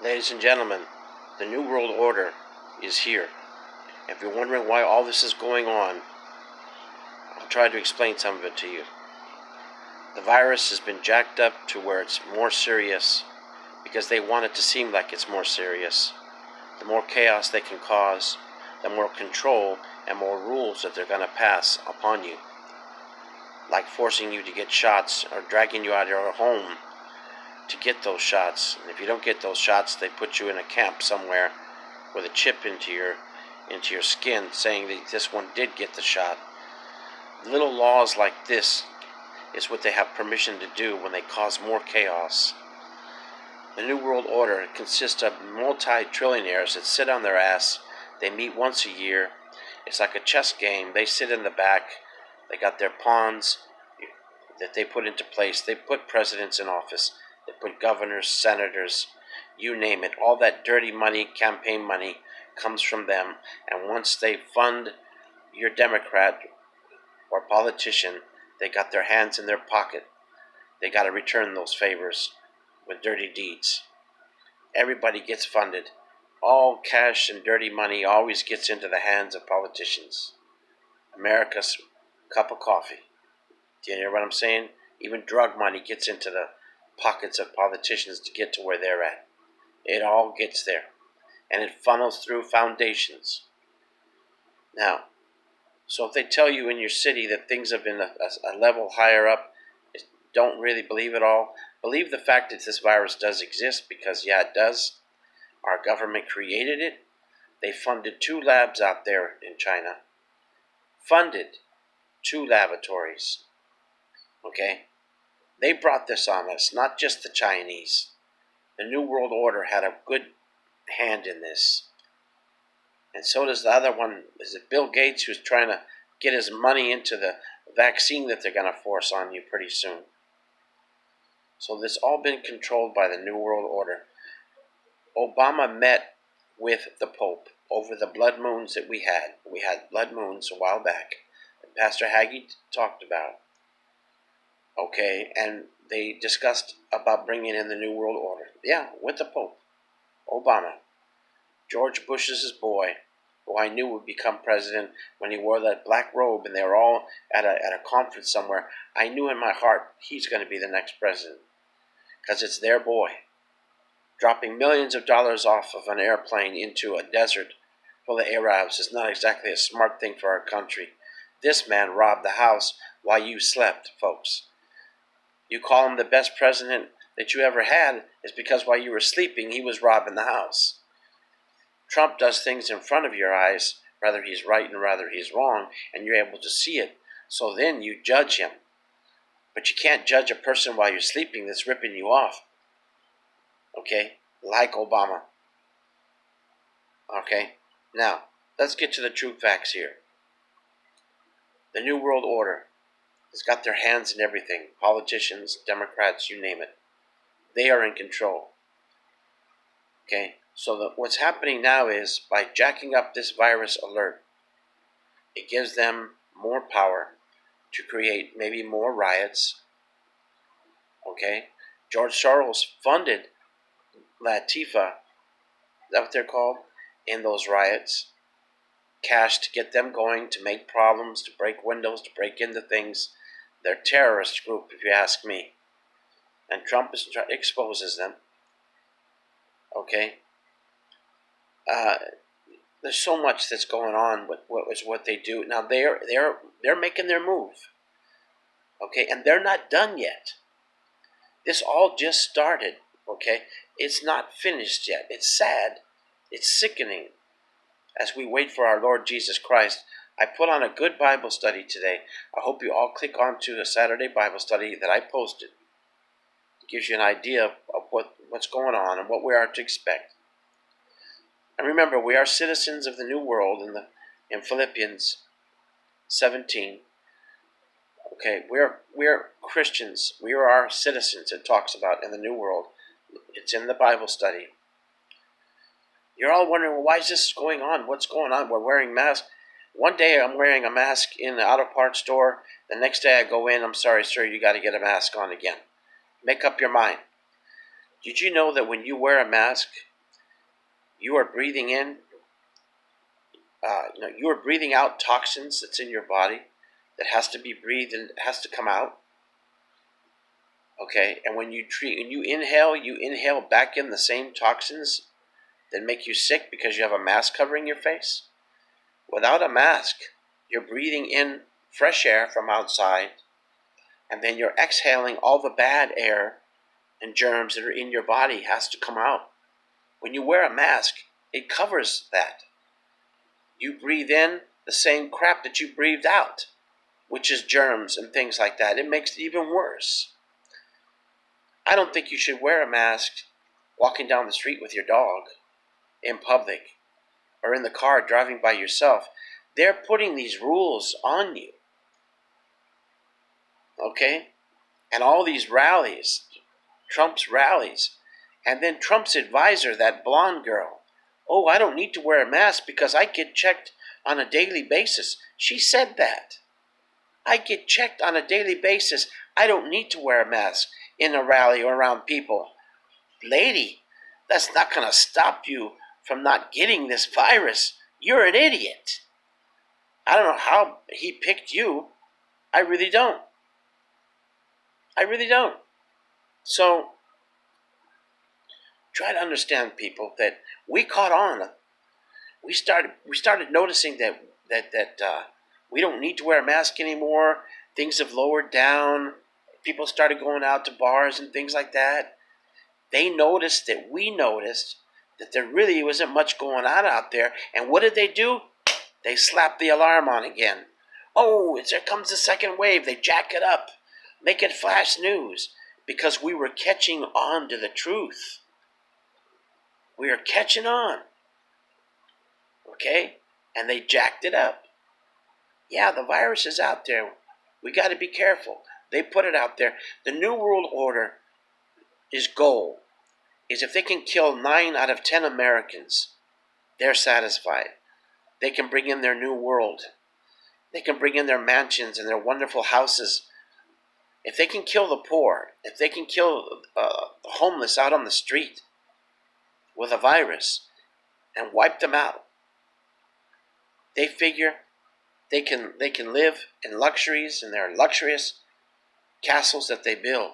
Ladies and gentlemen, the New World Order is here. If you're wondering why all this is going on, I'll try to explain some of it to you. The virus has been jacked up to where it's more serious because they want it to seem like it's more serious. The more chaos they can cause, the more control and more rules that they're going to pass upon you. Like forcing you to get shots or dragging you out of your home to get those shots. And if you don't get those shots, they put you in a camp somewhere with a chip into your skin saying that this one did get the shot. Little laws like this is what they have permission to do when they cause more chaos. The New World Order consists of multi-trillionaires that sit on their ass. They meet once a year. It's like a chess game. They sit in the back. They got their pawns that they put into place. They put presidents in office. They put governors, senators, you name it. All that dirty money, campaign money, comes from them. And once they fund your Democrat or politician, they got their hands in their pocket. They got to return those favors with dirty deeds. Everybody gets funded. All cash and dirty money always gets into the hands of politicians. America's cup of coffee. Do you hear what I'm saying? Even drug money gets into the pockets of politicians to get to where they're at. It all gets there. And it funnels through foundations. Now, so if they tell you in your city that things have been a level higher up, don't really believe it all. Believe the fact that this virus does exist because, yeah, it does. Our government created it. They funded 2 labs out there in China. Funded 2 laboratories. Okay? They brought this on us, not just the Chinese. The New World Order had a good hand in this. And so does the other one. Is it Bill Gates, who's trying to get his money into the vaccine that they're going to force on you pretty soon. So this all been controlled by the New World Order. Obama met with the Pope over the blood moons that we had. We had blood moons a while back that Pastor Hagee talked about. Okay, and they discussed about bringing in the New World Order. Yeah, with the Pope, Obama. George Bush's his boy, who I knew would become president when he wore that black robe and they were all at a conference somewhere. I knew in my heart he's going to be the next president because it's their boy. Dropping millions of dollars off of an airplane into a desert full of Arabs is not exactly a smart thing for our country. This man robbed the house while you slept, folks. You call him the best president that you ever had is because while you were sleeping, he was robbing the house. Trump does things in front of your eyes, whether he's right and whether he's wrong, and you're able to see it. So then you judge him. But you can't judge a person while you're sleeping that's ripping you off. Okay? Like Obama. Okay? Now, let's get to the true facts here. The New World Order has got their hands in everything. Politicians, Democrats, you name it. They are in control. Okay? So what's happening now is, by jacking up this virus alert, it gives them more power to create maybe more riots. Okay? George Soros funded Latifah, is that what they're called? In those riots. Cash to get them going, to make problems, to break windows, to break into things. They're a terrorist group, if you ask me. And Trump exposes them. Okay? There's so much that's going on with what they do. Now they're making their move. Okay, and they're not done yet. This all just started. Okay, it's not finished yet. It's sad. It's sickening. As we wait for our Lord Jesus Christ, I put on a good Bible study today. I hope you all click onto the Saturday Bible study that I posted. It gives you an idea of what's going on and what we are to expect. And remember, we are citizens of the New World in Philippians 17. Okay, we're Christians. We are our citizens, it talks about in the New World. It's in the Bible study. You're all wondering, well, why is this going on? What's going on? We're wearing masks. One day I'm wearing a mask in the auto parts store. The next day I go in, I'm sorry, sir, you got to get a mask on again. Make up your mind. Did you know that when you wear a mask, you are breathing in, you are breathing out toxins that's in your body that has to be breathed and has to come out. Okay, and when you inhale back in the same toxins that make you sick because you have a mask covering your face. Without a mask, you're breathing in fresh air from outside, and then you're exhaling all the bad air and germs that are in your body has to come out. When you wear a mask, it covers that. You breathe in the same crap that you breathed out, which is germs and things like that. It makes it even worse. I don't think you should wear a mask walking down the street with your dog in public or in the car driving by yourself. They're putting these rules on you. Okay? And all these rallies, Trump's rallies, and then Trump's advisor, that blonde girl. Oh, I don't need to wear a mask because I get checked on a daily basis. She said that. I get checked on a daily basis. I don't need to wear a mask in a rally or around people. Lady, that's not going to stop you from not getting this virus. You're an idiot. I don't know how he picked you. I really don't. So, try to understand, people, that we caught on. We started noticing that we don't need to wear a mask anymore. Things have lowered down. People started going out to bars and things like that. They noticed that we noticed that there really wasn't much going on out there. And what did they do? They slapped the alarm on again. Oh, there comes the second wave. They jack it up, make it flash news, because we were catching on to the truth. We are catching on. Okay? And they jacked it up. Yeah, the virus is out there. We got to be careful. They put it out there. The New World Order goal is if they can kill 9 out of 10 Americans, they're satisfied. They can bring in their new world. They can bring in their mansions and their wonderful houses. If they can kill the poor, if they can kill the homeless out on the street with a virus and wipe them out, they figure they can live in luxuries and their luxurious castles that they build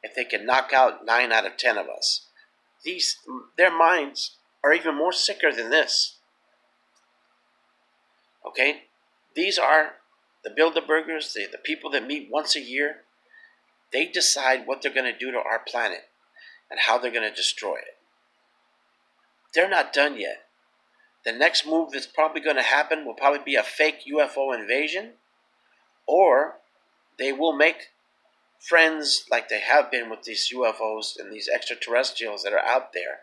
if they can knock out 9 out of 10 of us. Their minds are even more sicker than this. Okay? These are the Bilderbergers, the people that meet once a year. They decide what they're going to do to our planet and how they're going to destroy it. They're not done yet. The next move that's probably going to happen will probably be a fake UFO invasion, or they will make friends like they have been with these UFOs and these extraterrestrials that are out there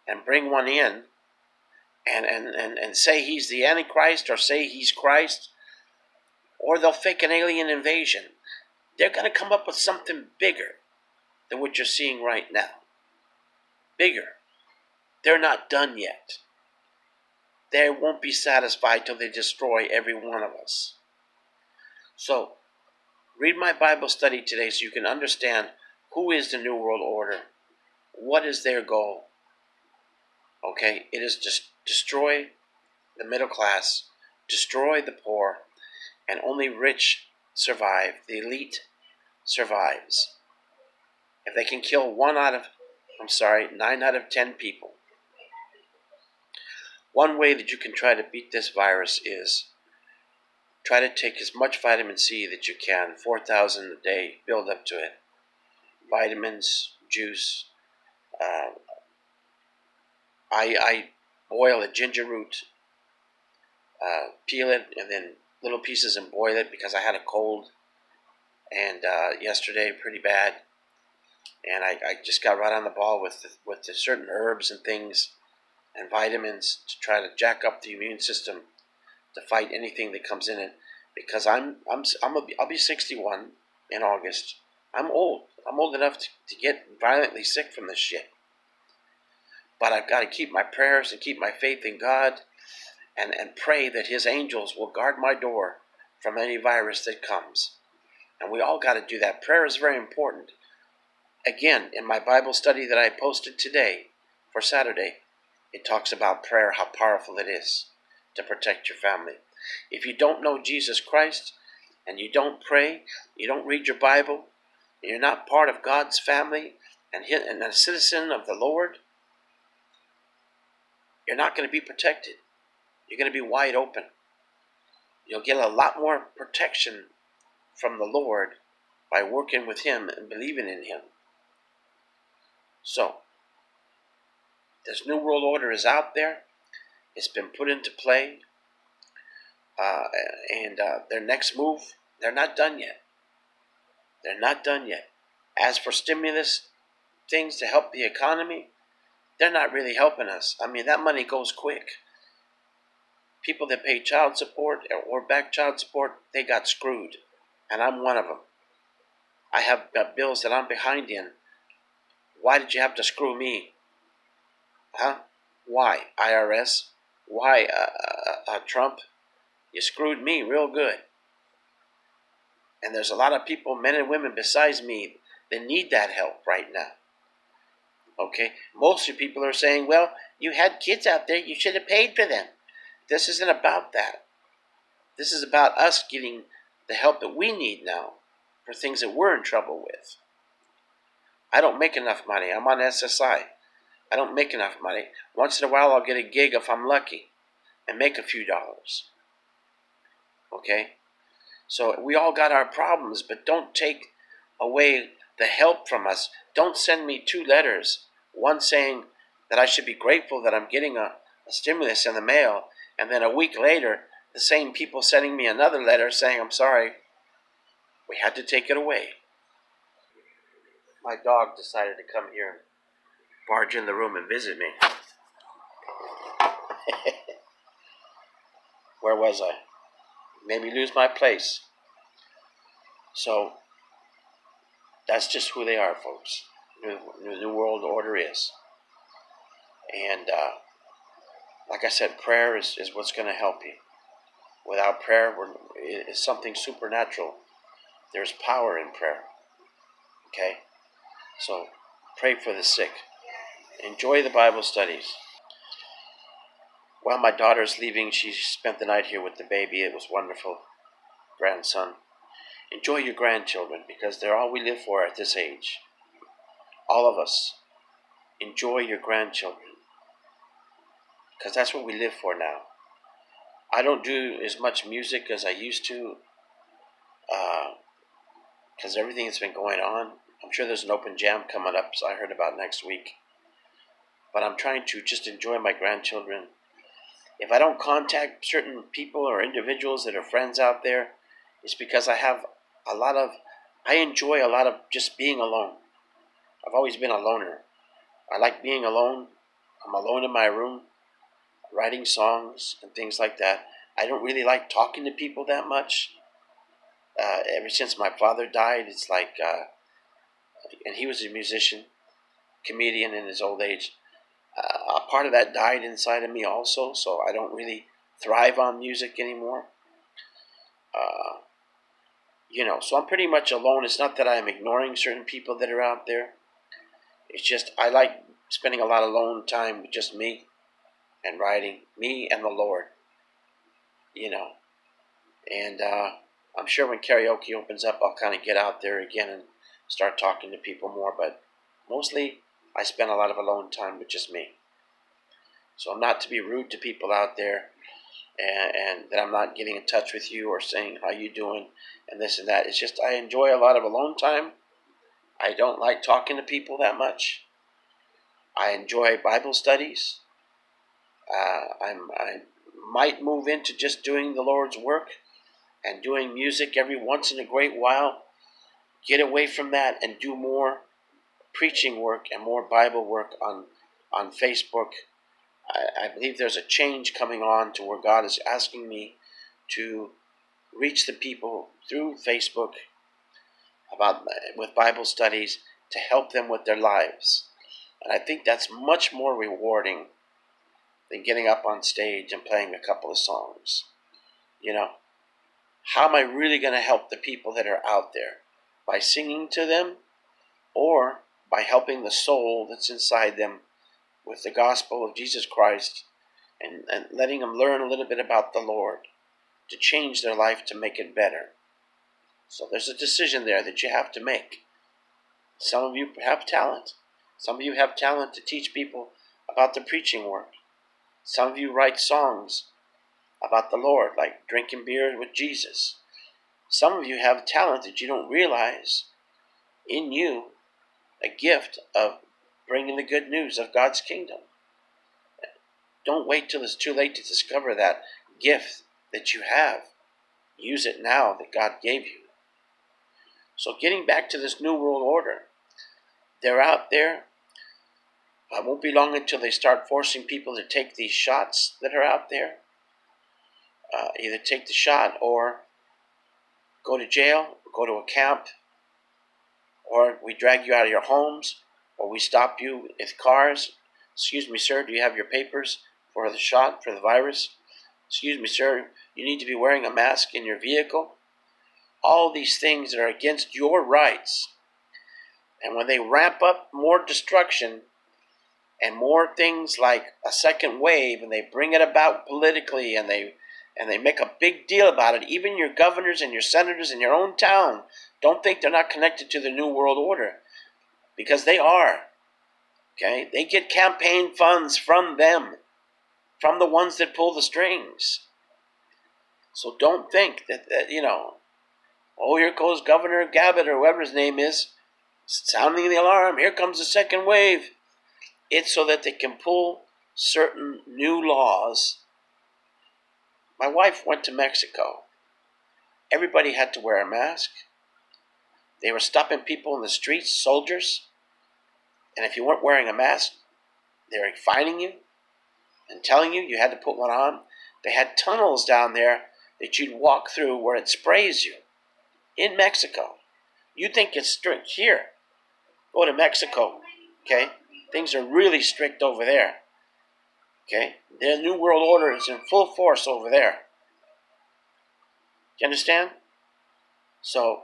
and bring one in and say he's the Antichrist or say he's Christ, or they'll fake an alien invasion. They're going to come up with something bigger than what you're seeing right now. Bigger. They're not done yet. They won't be satisfied till they destroy every one of us. So, read my Bible study today so you can understand who is the New World Order. What is their goal? Okay, it is to destroy the middle class, destroy the poor, and only rich survive. The elite survives. If they can kill 9 out of 10 people. One way that you can try to beat this virus is try to take as much vitamin C that you can, 4,000 a day, build up to it. Vitamins, juice. I boil a ginger root, peel it, and then little pieces and boil it because I had a cold and yesterday pretty bad. And I just got right on the ball with the certain herbs and things and vitamins to try to jack up the immune system to fight anything that comes in it. Because I'll be 61 in August. I'm old. I'm old enough to get violently sick from this shit. But I've got to keep my prayers and keep my faith in God and pray that His angels will guard my door from any virus that comes. And we all got to do that. Prayer is very important. Again, in my Bible study that I posted today for Saturday, It talks about prayer, how powerful it is to protect your family. If you don't know Jesus Christ and you don't pray, you don't read your Bible, and you're not part of God's family and a citizen of the Lord, you're not going to be protected. You're going to be wide open. You'll get a lot more protection from the Lord by working with Him and believing in Him. So, this New World Order is out there. It's been put into play. And their next move, they're not done yet. They're not done yet. As for stimulus things to help the economy, they're not really helping us. I mean, that money goes quick. People that pay child support or back child support, they got screwed. And I'm one of them. I have bills that I'm behind in. Why did you have to screw me? Huh? Why, IRS? Why, Trump? You screwed me real good. And there's a lot of people, men and women besides me, that need that help right now. Okay? Most of you people are saying, well, you had kids out there, you should have paid for them. This isn't about that. This is about us getting the help that we need now for things that we're in trouble with. I don't make enough money. I'm on SSI. I don't make enough money. Once in a while I'll get a gig if I'm lucky and make a few dollars. Okay? So we all got our problems, but don't take away the help from us. Don't send me 2 letters. One saying that I should be grateful that I'm getting a stimulus in the mail, and then a week later, the same people sending me another letter saying, I'm sorry, we had to take it away. My dog decided to come here and barge in the room and visit me. Where was I? Made me lose my place. So, that's just who they are, folks. New World Order is. And like I said, prayer is what's going to help you. Without prayer, it's something supernatural. There's power in prayer. Okay? So, pray for the sick. Enjoy the Bible studies. While my daughter's leaving, she spent the night here with the baby. It was wonderful. Grandson. Enjoy your grandchildren, because they're all we live for at this age. All of us. Enjoy your grandchildren, because that's what we live for now. I don't do as much music as I used to, because everything that's been going on. I'm sure there's an open jam coming up, so I heard about next week. But I'm trying to just enjoy my grandchildren. If I don't contact certain people or individuals that are friends out there, it's because I enjoy a lot of just being alone. I've always been a loner. I like being alone. I'm alone in my room, writing songs and things like that. I don't really like talking to people that much. Ever since my father died, it's like, and he was a musician, comedian in his old age. A part of that died inside of me also, so I don't really thrive on music anymore. So I'm pretty much alone. It's not that I'm ignoring certain people that are out there. It's just I like spending a lot of alone time with just me and writing, me and the Lord. And I'm sure when karaoke opens up, I'll kind of get out there again and start talking to people more, but mostly I spend a lot of alone time with just me. So I'm not to be rude to people out there, and that I'm not getting in touch with you or saying how you doing and this and that. It's just I enjoy a lot of alone time. I don't like talking to people that much. I enjoy Bible studies. I might move into just doing the Lord's work and doing music every once in a great while. Get away from that and do more preaching work and more Bible work on Facebook. I believe there's a change coming on to where God is asking me to reach the people through Facebook with Bible studies to help them with their lives. And I think that's much more rewarding than getting up on stage and playing a couple of songs. How am I really going to help the people that are out there? By singing to them, or by helping the soul that's inside them with the gospel of Jesus Christ and letting them learn a little bit about the Lord to change their life to make it better. So there's a decision there that you have to make. Some of you have talent. Some of you have talent to teach people about the preaching work. Some of you write songs about the Lord, like drinking beer with Jesus. Some of you have talent that you don't realize in you, a gift of bringing the good news of God's kingdom. Don't wait till it's too late to discover that gift that you have. Use it now that God gave you. So getting back to this New World Order, they're out there. It won't be long until they start forcing people to take these shots that are out there. Either take the shot or go to jail, go to a camp, or we drag you out of your homes, or we stop you with cars. Excuse me, sir, do you have your papers for the shot, for the virus? Excuse me, sir, you need to be wearing a mask in your vehicle. All these things that are against your rights. And when they ramp up more destruction and more things like a second wave, and they bring it about politically, and they make a big deal about it, even your governors and your senators in your own town don't think they're not connected to the New World Order, because they are. Okay? They get campaign funds from them, from the ones that pull the strings. So don't think that oh, here goes Governor Gabbett or whoever his name is, sounding the alarm. Here comes the second wave. It's so that they can pull certain new laws. My wife went to Mexico. Everybody had to wear a mask. They were stopping people in the streets, soldiers. And if you weren't wearing a mask, they were fining you and telling you you had to put one on. They had tunnels down there that you'd walk through where it sprays you. In Mexico. You think it's strict here. Go to Mexico. Okay? Things are really strict over there. Okay? Their New World Order is in full force over there. You understand? So,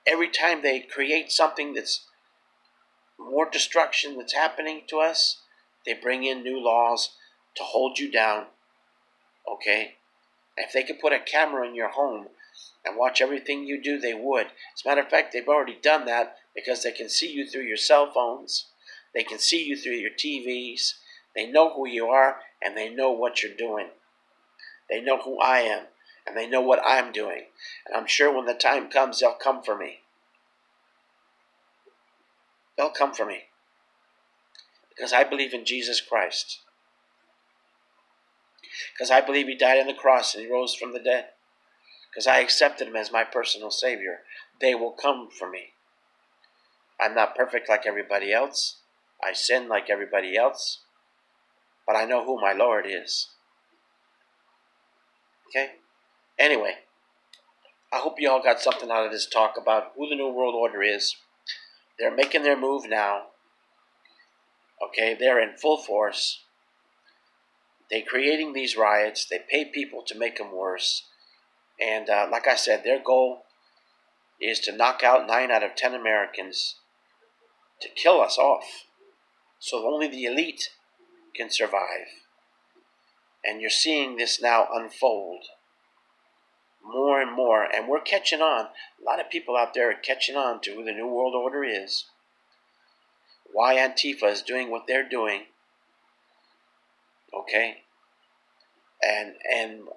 every time they create something that's more destruction that's happening to us, they bring in new laws to hold you down. Okay? If they could put a camera in your home and watch everything you do, they would. As a matter of fact, they've already done that because they can see you through your cell phones. They can see you through your TVs. They know who you are, and they know what you're doing. They know who I am, and they know what I'm doing. And I'm sure when the time comes, they'll come for me. They'll come for me. Because I believe in Jesus Christ. Because I believe He died on the cross and He rose from the dead. Because I accepted Him as my personal Savior. They will come for me. I'm not perfect like everybody else. I sin like everybody else. But I know who my Lord is. Okay? Anyway, I hope you all got something out of this talk about who the New World Order is. They're making their move now. Okay? They're in full force. They're creating these riots. They pay people to make them worse. And like I said, their goal is to knock out 9 out of 10 Americans, to kill us off, so only the elite can survive. And you're seeing this now unfold more and more, and we're catching on. A lot of people out there are catching on to who the New World Order is, why Antifa is doing what they're doing. Okay? And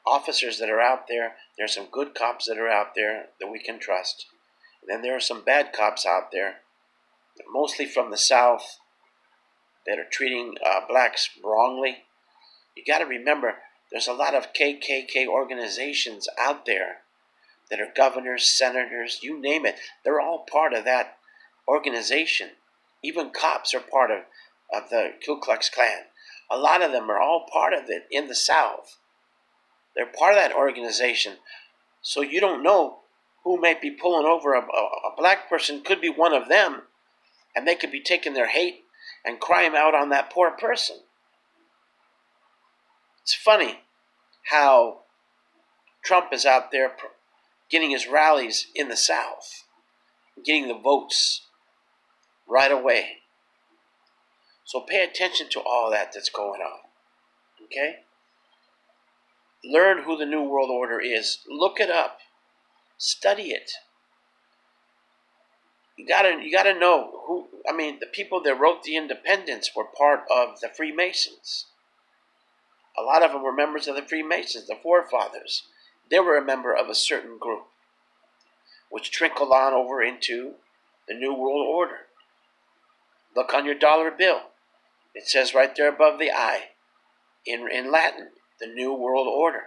officers that are out there, there's some good cops that are out there that we can trust. And then there are some bad cops out there, mostly from the South, that are treating blacks wrongly. You got to remember, there's a lot of KKK organizations out there that are governors, senators, you name it. They're all part of that organization. Even cops are part of the Ku Klux Klan. A lot of them are all part of it in the South. They're part of that organization. So you don't know who may be pulling over a black person. Could be one of them. And they could be taking their hate and crime out on that poor person. It's funny how Trump is out there getting his rallies in the South, getting the votes right away. So pay attention to all that's going on. Okay? Learn who the New World Order is. Look it up. Study it. You gotta know who. I mean, the people that wrote the Independence were part of the Freemasons. A lot of them were members of the Freemasons, the forefathers. They were a member of a certain group, which trickled on over into the New World Order. Look on your dollar bill. It says right there above the I, in Latin, the New World Order.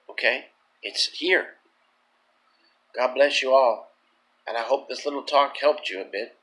Okay? It's here. God bless you all. And I hope this little talk helped you a bit.